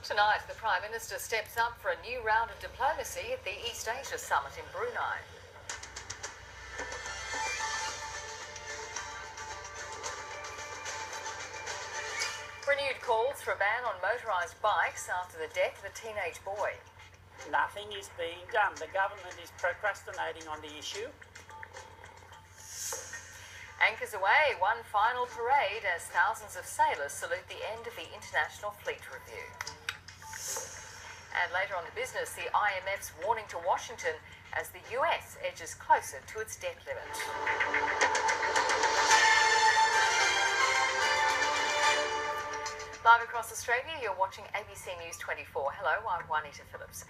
Tonight, the Prime Minister steps up for a new round of diplomacy at the East Asia Summit in Brunei. Renewed calls for a ban on motorised bikes after the death of a teenage boy. Nothing is being done. The government is procrastinating on the issue. Anchors away, one final parade as thousands of sailors salute the end of the International Fleet Review. And later on the business, the IMF's warning to Washington as the US edges closer to its debt limit. Live across Australia, you're watching ABC News 24. Hello, I'm Juanita Phillips.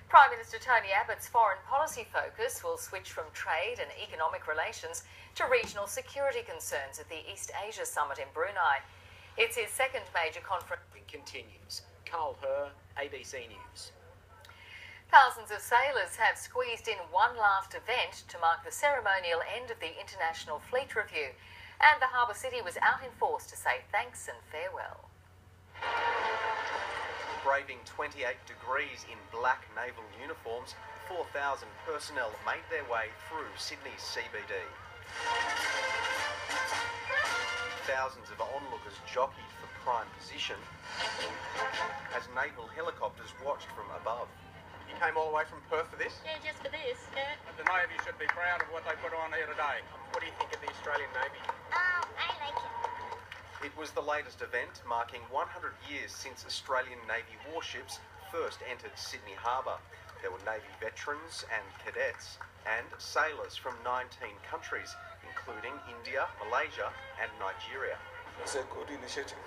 Prime Minister Tony Abbott's foreign policy focus will switch from trade and economic relations to regional security concerns at the East Asia Summit in Brunei. It's his second major conference. Continues. Carl Herr, ABC News. Thousands of sailors have squeezed in one last event to mark the ceremonial end of the International Fleet Review, and the harbour city was out in force to say thanks and farewell. Braving 28 degrees in black naval uniforms, 4,000 personnel made their way through Sydney's CBD. Thousands of onlookers jockeyed for prime position as naval helicopters watched from above. You came all the way from Perth for this? Yeah, just for this, yeah. The Navy should be proud of what they put on here today. What do you think of the Australian Navy? I like it. It was the latest event marking 100 years since Australian Navy warships first entered Sydney Harbour. There were Navy veterans and cadets and sailors from 19 countries, including India, Malaysia and Nigeria. It's a good initiative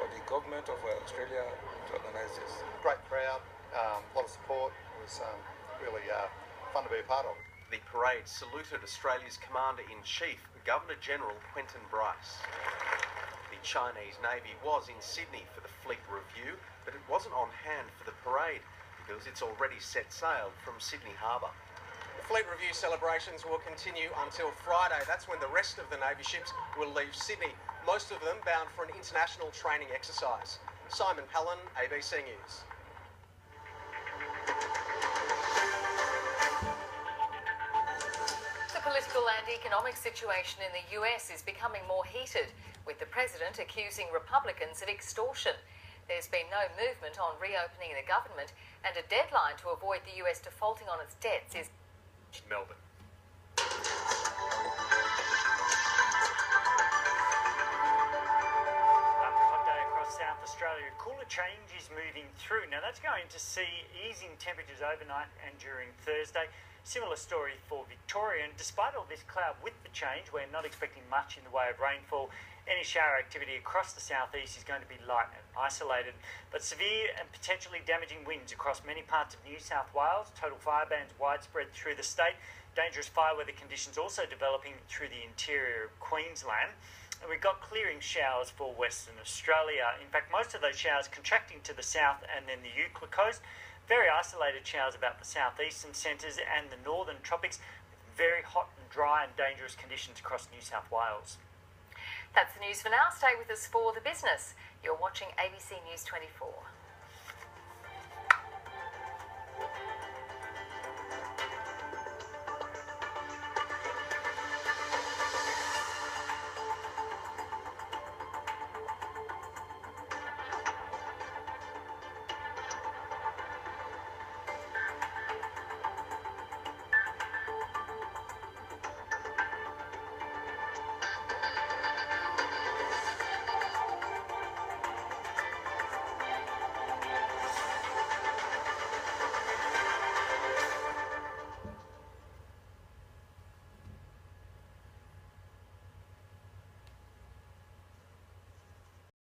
for the government of Australia to organise this. Great crowd, a lot of support. It was really fun to be a part of. The parade saluted Australia's Commander-in-Chief, Governor-General Quentin Bryce. The Chinese Navy was in Sydney for the Fleet Review, but it wasn't on hand for the parade because it's already set sail from Sydney Harbour. The Fleet Review celebrations will continue until Friday. That's when the rest of the Navy ships will leave Sydney, most of them bound for an international training exercise. Simon Palin, ABC News. The political and economic situation in the US is becoming more heated, with the president accusing Republicans of extortion. There's been no movement on reopening the government, and a deadline to avoid the US defaulting on its debts is Melbourne. South Australia, cooler change is moving through. Now that's going to see easing temperatures overnight and during Thursday. Similar story for Victoria, and despite all this cloud with the change, we're not expecting much in the way of rainfall. Any shower activity across the southeast is going to be light and isolated, but severe and potentially damaging winds across many parts of New South Wales. Total fire bans widespread through the state. Dangerous fire weather conditions also developing through the interior of Queensland. And we've got clearing showers for Western Australia. In fact, most of those showers contracting to the south and then the Euclid coast. Very isolated showers about the southeastern centres and the northern tropics, with very hot and dry and dangerous conditions across New South Wales. That's the news for now. Stay with us for the business. You're watching ABC News 24.